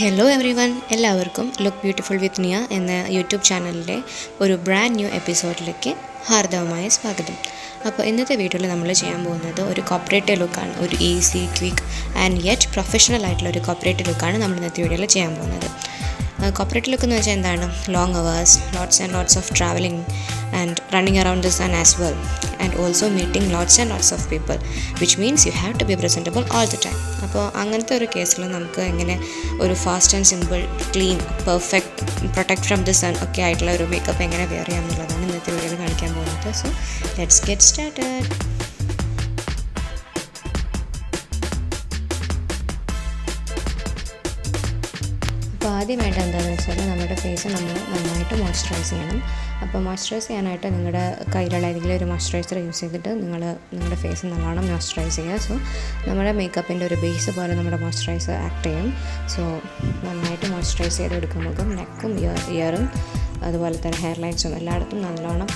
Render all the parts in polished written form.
Hello every one, എല്ലാവർക്കും look beautiful വിത്ത് നിയ എന്ന യൂട്യൂബ് ചാനലിലെ ഒരു ബ്രാൻഡ് ന്യൂ എപ്പിസോഡിലേക്ക് ഹാർദവമായ സ്വാഗതം. അപ്പോൾ ഇന്നത്തെ വീഡിയോയിൽ നമ്മൾ ചെയ്യാൻ പോകുന്നത് ഒരു കോർപ്പറേറ്റ് ലുക്കാണ്. ഒരു easy, quick and yet professional ആയിട്ടുള്ള ഒരു കോർപ്പറേറ്റ് ലുക്കാണ് നമ്മൾ ഇന്നത്തെ വീഡിയോയിൽ ചെയ്യാൻ പോകുന്നത്. കോർപ്പറേറ്റ് ലുക്ക് എന്ന് വെച്ചാൽ എന്താണ്? Long hours, lots and lots of travelling and running around the sun as well, and also meeting lots and lots of people, which means you have to be presentable all the time. അപ്പോൾ അങ്ങനത്തെ ഒരു കേസിൽ നമുക്ക് എങ്ങനെ ഒരു fast and simple, clean, perfect, protect from the sun ഒക്കെ ആയിട്ടുള്ള ഒരു മേക്കപ്പ് എങ്ങനെ വെയർ ചെയ്യാം എന്നുള്ളതാണ് ഇന്നത്തെ വീഡിയോയിൽ കാണിക്കാൻ പോകുന്നത്. So let's get started. അപ്പോൾ ആദ്യം വേണ്ട എന്താണെന്ന് വെച്ചാൽ നമ്മുടെ ഫേസ് നമ്മൾ നന്നായിട്ട് മോയ്സ്ചറൈസ് ചെയ്യണം. അപ്പോൾ മോയ്സ്ചറൈസ് ചെയ്യാനായിട്ട് നിങ്ങളുടെ കയ്യിലുള്ള ഏതെങ്കിലും ഒരു മോയ്സ്ചറൈസർ യൂസ് ചെയ്തിട്ട് നിങ്ങളുടെ ഫേസ് നല്ലോണം മോയ്സ്ചറൈസ് ചെയ്യുക. സോ നമ്മുടെ മേക്കപ്പിൻ്റെ ഒരു ബേസ് പോലെ നമ്മുടെ മോയ്സ്ചറൈസർ ആക്ട് ചെയ്യും. സോ നന്നായിട്ട് മോയ്സ്ചറൈസ് ചെയ്തെടുക്കും. മുഖം, നെക്കും, ഇയറും, അതുപോലെ തന്നെ ഹെയർ ലൈൻസും എല്ലായിടത്തും നല്ലോണം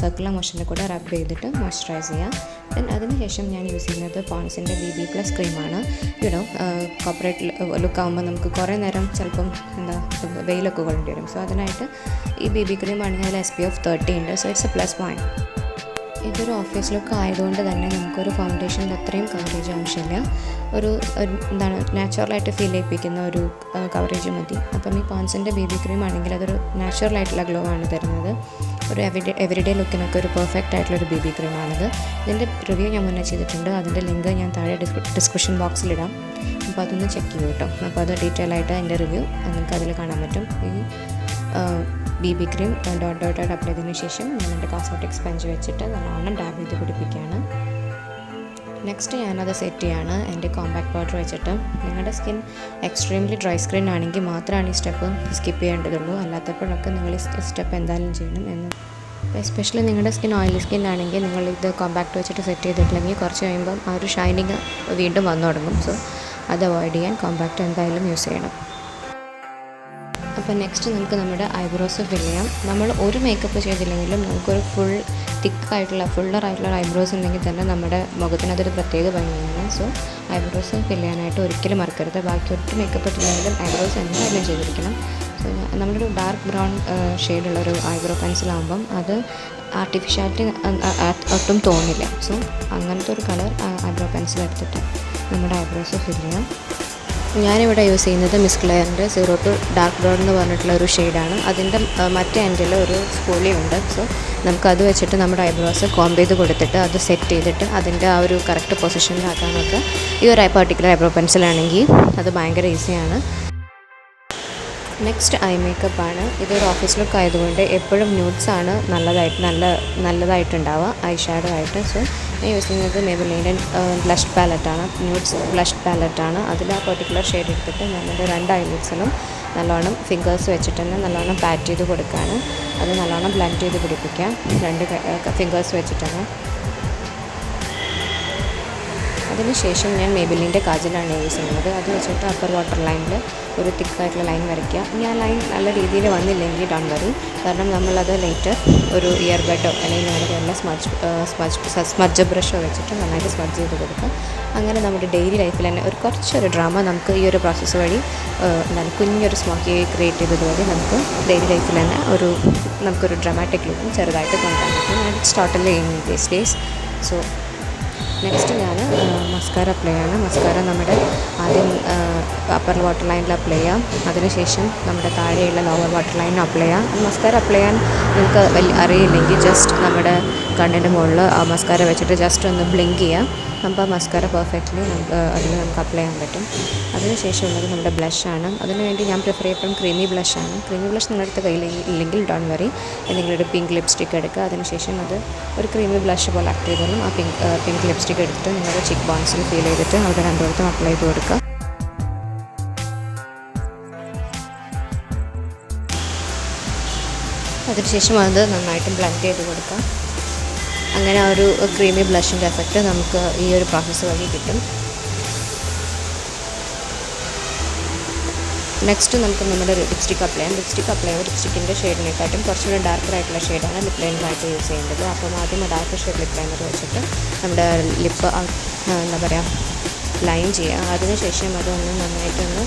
സർക്കുലർ മോഷനിൽ കൂടെ റബ് ചെയ്തിട്ട് മോയ്സ്ചറൈസ് ചെയ്യുക. ദെൻ അതിനുശേഷം ഞാൻ യൂസ് ചെയ്യുന്നത് പോൺസിൻ്റെ BB+ ക്രീമാണ്. കോർപ്പറേറ്റ് ലുക്കാകുമ്പോൾ നമുക്ക് കുറേ നേരം ചിലപ്പം വെയിലൊക്കെ കൊള്ളേണ്ടി വരും. സോ അതിനായിട്ട് ഈ BB ക്രീം ആണെങ്കിൽ അതിൽ SPF 30 ഉണ്ട്. So it's A plus point. ഇതൊരു ഓഫീസ് ലുക്ക് ആയതുകൊണ്ട് തന്നെ നമുക്കൊരു ഫൗണ്ടേഷൻ്റെ അത്രയും കവറേജ് ആവശ്യമില്ല. ഒരു നാച്ചുറലായിട്ട് ഫീൽ ചെയ്യിപ്പിക്കുന്ന ഒരു കവറേജ് മതി. അപ്പം ഈ പോൺസിൻ്റെ BB ക്രീം ആണെങ്കിൽ അതൊരു നാച്ചുറലായിട്ടുള്ള ഗ്ലോ ആണ് തരുന്നത്. ഒരു എവരിഡേ ലുക്കിനൊക്കെ ഒരു പെർഫെക്റ്റ് ആയിട്ടുള്ളൊരു BB ക്രീമാണിത്. ഇതിൻ്റെ റിവ്യൂ ഞാൻ മുന്നേ ചെയ്തിട്ടുണ്ട്. അതിൻ്റെ ലിങ്ക് ഞാൻ താഴെ ഡിസ്ക്രിപ്ഷൻ ബോക്സിലിടാം. അപ്പോൾ അതൊന്ന് ചെക്ക് ചെയ്യൂ കേട്ടോ. അപ്പോൾ അത് ഡീറ്റെയിൽ ആയിട്ട് അതിൻ്റെ റിവ്യൂ നിങ്ങൾക്ക് അതിൽ കാണാൻ പറ്റും. ഈ BB ക്രീം ഡോട്ടായിട്ട് അപ്ലൈ ചെയ്തതിന് ശേഷം ഞാൻ എൻ്റെ കോസ്മെറ്റിക് സ്പഞ്ച് വെച്ചിട്ട് നല്ലോണം ഡാബ് ചെയ്ത് പിടിപ്പിക്കുകയാണ്. നെക്സ്റ്റ് ഞാനത് സെറ്റ് ചെയ്യാണ് എൻ്റെ കോമ്പാക്ട് പൗഡർ വെച്ചിട്ട്. നിങ്ങളുടെ സ്കിൻ എക്സ്ട്രീംലി ഡ്രൈ സ്കിൻ ആണെങ്കിൽ മാത്രമാണ് ഈ സ്റ്റെപ്പ് സ്കിപ്പ് ചെയ്യേണ്ടതുള്ളൂ. അല്ലാത്തപ്പോഴൊക്കെ നിങ്ങൾ ഈ സ്റ്റെപ്പ് എന്തായാലും ചെയ്യണം എന്ന്. എസ്പെഷ്യലി നിങ്ങളുടെ സ്കിൻ ഓയിലി സ്കിൻ ആണെങ്കിൽ നിങ്ങളിത് കോമ്പാക്ട് വെച്ചിട്ട് സെറ്റ് ചെയ്തിട്ടില്ലെങ്കിൽ കുറച്ച് കഴിയുമ്പം ആ ഒരു ഷൈനിങ് വീണ്ടും വന്നു തുടങ്ങും. സോ അത് അവോയ്ഡ് ചെയ്യാൻ കോമ്പാക്ട് എന്തായാലും യൂസ് ചെയ്യണം. അപ്പോൾ നെക്സ്റ്റ് നമുക്ക് നമ്മുടെ ഐബ്രോസ് ഫിൽ ചെയ്യാം. നമ്മൾ ഒരു മേക്കപ്പ് ചെയ്തില്ലെങ്കിലും നമുക്കൊരു ഫുള്ളറായിട്ടുള്ള ഐബ്രോസ് ഉണ്ടെങ്കിൽ തന്നെ നമ്മുടെ മുഖത്തിന് അതൊരു പ്രത്യേക ഭംഗിയാണ്. സോ ഐബ്രോസ് ഫിൽ ചെയ്യാനായിട്ട് ഒരിക്കലും മറക്കരുത്. ബാക്കി ഒട്ടും മേക്കപ്പ് ഇട്ടില്ലെങ്കിലും ഐബ്രോസ് എന്തായാലും ചെയ്തിരിക്കണം. സോ നമ്മളൊരു ഡാർക്ക് ബ്രൗൺ ഷെയ്ഡുള്ളൊരു ഐബ്രോ പെൻസിലാകുമ്പം അത് ആർട്ടിഫിഷ്യാലിറ്റി ഒട്ടും തോന്നില്ല. സോ അങ്ങനത്തെ ഒരു കളർ ഐബ്രോ പെൻസിൽ എടുത്തിട്ട് നമ്മുടെ ഐബ്രോസ് ഫിൽ ചെയ്യാം. ഞാനിവിടെ യൂസ് ചെയ്യുന്നത് മിസ് ക്ലെയറിൻ്റെ 0 to ഡാർക്ക് ബ്രൗൺ എന്ന് പറഞ്ഞിട്ടുള്ള ഒരു ഷെയ്ഡാണ്. അതിൻ്റെ മറ്റേ എൻഡിൽ ഒരു സ്പൂളി ഉണ്ട്. സോ നമുക്കത് വെച്ചിട്ട് നമ്മുടെ ഐബ്രോസ് കോംബ് ചെയ്ത് കൊടുത്തിട്ട് അത് സെറ്റ് ചെയ്തിട്ട് അതിൻ്റെ ആ ഒരു കറക്റ്റ് പൊസിഷനിലാക്കാനൊക്കെ ഈ ഒരു പർട്ടിക്കുലർ ഐബ്രോ പെൻസിലാണെങ്കിൽ അത് ഭയങ്കര ഈസിയാണ്. നെക്സ്റ്റ് ഐ മേക്കപ്പാണ്. ഇതൊരു ഓഫീസ് ലുക്ക് ആയതുകൊണ്ട് എപ്പോഴും ന്യൂഡ്സാണ് നല്ലതായിട്ടുണ്ടാവുക ഐഷാഡോ ആയിട്ട്. സോ ഞാൻ യൂസ് ചെയ്യുന്നത് Maybelline ബ്ലഷ് പാലറ്റാണ്. ന്യൂഡ്സ് ബ്ലഷ് പാലറ്റാണ്. അതിൽ ആ പെർട്ടിക്കുലർ ഷെയ്ഡ് എടുത്തിട്ട് ഞാനെൻ്റെ 2 ഐലിഡ്സിലും നല്ലോണം ഫിംഗേഴ്സ് വെച്ചിട്ട് തന്നെ നല്ലോണം പാറ്റ് ചെയ്ത് കൊടുക്കുകയാണ്. അത് നല്ലോണം ബ്ലെൻഡ് ചെയ്ത് പിടിപ്പിക്കാം 2 ഫിംഗേഴ്സ് വെച്ചിട്ട് തന്നെ. അതിനുശേഷം ഞാൻ Maybelline കാജലാണ് യൂസ് ചെയ്യുന്നത്. അത് വെച്ചിട്ട് അപ്പർ വാട്ടർ ലൈനിൽ ഒരു തിക്കായിട്ടുള്ള ലൈൻ വരയ്ക്കുക. ഇനി ആ ലൈൻ നല്ല രീതിയിൽ വന്നില്ലെങ്കിൽ ഡോണ്ട് വറി, കാരണം നമ്മളത് ലേറ്റർ ഒരു ഇയർബഡോ അല്ലെങ്കിൽ നമ്മുടെ വല്ല സ്മഡ്ജ് ബ്രഷോ വെച്ചിട്ട് നന്നായിട്ട് സ്മഡ്ജ് ചെയ്ത് കൊടുക്കുക. അങ്ങനെ നമ്മുടെ ഡെയിലി ലൈഫിൽ തന്നെ കുറച്ചൊരു ഡ്രാമ നമുക്ക് ഈ ഒരു പ്രോസസ്സ് വഴി കുഞ്ഞൊരു സ്മോക്കി ക്രിയേറ്റ് ചെയ്തത് വഴി നമുക്ക് ഡെയിലി ലൈഫിൽ തന്നെ നമുക്കൊരു ഡ്രാമാറ്റിക് ലുക്കും ചെറുതായിട്ട് കൊണ്ടുവരാൻ പറ്റും. And it's totally in these days. So next ഞാൻ മസ്കാര അപ്ലൈ ചെയ്യാണ്. മസ്കാര നമ്മുടെ ആദ്യം അപ്പർ വാട്ടർ ലൈനിൽ അപ്ലൈ ചെയ്യാം. അതിനുശേഷം നമ്മുടെ താഴെയുള്ള ലോവർ വാട്ടർ ലൈനിൽ അപ്ലൈ ചെയ്യാം. മസ്കാര അപ്ലൈ ചെയ്യാൻ നിങ്ങൾക്ക് അറിയില്ലെങ്കിൽ ജസ്റ്റ് നമ്മുടെ കണ്ണിൻ്റെ മുകളിൽ ആ മസ്കാര വെച്ചിട്ട് ജസ്റ്റ് ഒന്ന് ബ്ലിങ്ക് ചെയ്യാം. അപ്പോൾ മസ്കാര പെർഫെക്റ്റ്ലി നമുക്ക് അപ്ലൈ ചെയ്യാൻ പറ്റും. അതിനുശേഷമുള്ളത് നമ്മുടെ ബ്ലഷാണ്. അതിനുവേണ്ടി ഞാൻ പ്രിഫർ ചെയ്യപ്പെടും ക്രീമി ബ്ലഷാണ്. ക്രീമി ബ്ലഷ് നിങ്ങളുടെ കയ്യിൽ ഇല്ലെങ്കിൽ ഡോണ്ട് വറി, എന്തെങ്കിലും ഒരു പിങ്ക് ലിപ്സ്റ്റിക്ക് എടുക്കുക. അതിനുശേഷം അത് ഒരു ക്രീമി ബ്ലഷ് പോലെ ആക്ട് ചെയ്തോളും. ആ പിങ്ക് ലിപ്സ്റ്റിക്ക് എടുത്തിട്ട് നിങ്ങളുടെ ചിക്ക് ബോൺസിൽ ഫീൽ ചെയ്തിട്ട് അവിടെ 2 വട്ടം അപ്ലൈ ചെയ്ത് കൊടുക്കുക. അതിനുശേഷം അത് നന്നായിട്ട് ബ്ലെൻഡ് ചെയ്ത് കൊടുക്കുക. അങ്ങനെ ആ ഒരു ക്രീമി ബ്ലഷിൻ്റെ എഫക്റ്റ് നമുക്ക് ഈ ഒരു പ്രോസസ്സ് വഴി കിട്ടും. നെക്സ്റ്റ് നമുക്ക് നമ്മുടെ ലിപ്സ്റ്റിക്ക് അപ്ലൈ ചെയ്യാം. ലിപ്സ്റ്റിക്കിൻ്റെ ഷെയ്ഡിനെക്കാട്ടും കുറച്ചുകൂടി ഡാർക്കറായിട്ടുള്ള ഷെയ്ഡാണ് ലിപ് ലൈനറായിട്ട് യൂസ് ചെയ്യേണ്ടത്. അപ്പം ആദ്യം ഡാർക്ക് ഷെയ്ഡ് ലിപ് ലൈനർ വെച്ചിട്ട് നമ്മുടെ ലിപ്പ് ലൈൻ ചെയ്യുക. അതിനുശേഷം അതൊന്ന് നന്നായിട്ടൊന്ന്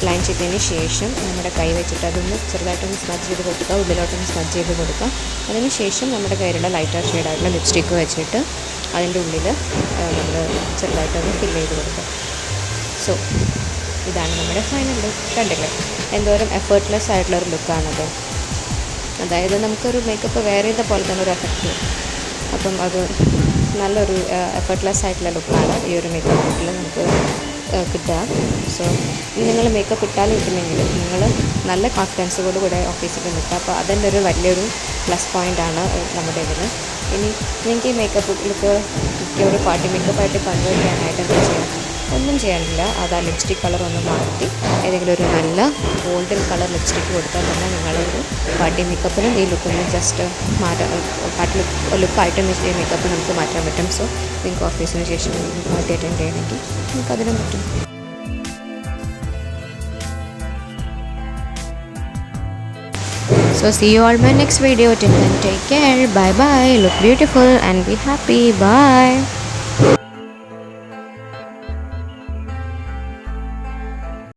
അപ്ലൈ ചെയ്തതിന് ശേഷം നമ്മുടെ കൈ വെച്ചിട്ട് അതൊന്ന് ചെറുതായിട്ടൊന്ന് സ്മജ് ചെയ്ത് കൊടുക്കുക, ഉള്ളിലോട്ടൊന്ന് സ്മജ് ചെയ്ത് കൊടുക്കുക. അതിന് ശേഷം നമ്മുടെ കയ്യിലുള്ള ലൈറ്റർ ഷെയ്ഡായിട്ടുള്ള ലിപ്സ്റ്റിക്ക് വെച്ചിട്ട് അതിൻ്റെ ഉള്ളിൽ നമ്മൾ ചെറുതായിട്ടൊന്ന് ഫില്ല് ചെയ്ത് കൊടുക്കുക. സോ ഇതാണ് നമ്മുടെ ഫൈനൽ ലുക്ക്. കണ്ടില്ലേ എന്തോരം എഫേർട്ട്ലെസ് ആയിട്ടുള്ളൊരു ലുക്കാണത്. അതായത് നമുക്കൊരു മേക്കപ്പ് വെയർ ചെയ്ത പോലെ തന്നെ ഒരു എഫക്റ്റ്. അപ്പം അത് നല്ലൊരു എഫേർട്ട്ലെസ് ആയിട്ടുള്ള ലുക്കാണ് ഈ ഒരു മേക്കപ്പ് ലുക്കിൽ നമുക്ക് കിട്ടുക. സോ നിങ്ങൾ മേക്കപ്പ് ഇട്ടാലും ഇട്ടില്ലെങ്കിൽ നിങ്ങൾ നല്ല കോൺഫിഡൻസോട് കൂടെ ഓഫീസിൽ നിൽക്കുക. അപ്പോൾ അതിൻ്റെ ഒരു വലിയൊരു പ്ലസ് പോയിൻ്റാണ് നമ്മുടെ ഇതിന്. ഇനി നിങ്ങൾക്ക് ഈ മേക്കപ്പ് ലുക്ക് ഒരു പാർട്ടി മേക്കപ്പായിട്ട് കൺവേർട്ട് ചെയ്യാനായിട്ട് എന്താ ചെയ്യാം? ഒന്നും ചെയ്യാനില്ല. അത് ആ ലിപ്സ്റ്റിക് കളർ ഒന്ന് മാറ്റി ഏതെങ്കിലും ഒരു നല്ല ഗോൾഡൻ കളർ ലിപ്സ്റ്റിക്ക് കൊടുത്താൽ തന്നെ നിങ്ങളൊരു പാർട്ടി മേക്കപ്പിനും ഈ ലുക്കൊന്ന് ജസ്റ്റ് പാർട്ടി ലുക്കായിട്ട് ഈ മേക്കപ്പ് നമുക്ക് മാറ്റാൻ പറ്റും. സോ നിങ്ങൾക്ക് ഓഫീസിന് ശേഷം പാർട്ടി അറ്റൻഡ് ചെയ്യണമെങ്കിൽ നമുക്ക് അതിനും പറ്റും. So see you all in my next video. Till then, take care. Bye bye. Look beautiful and be happy. Bye.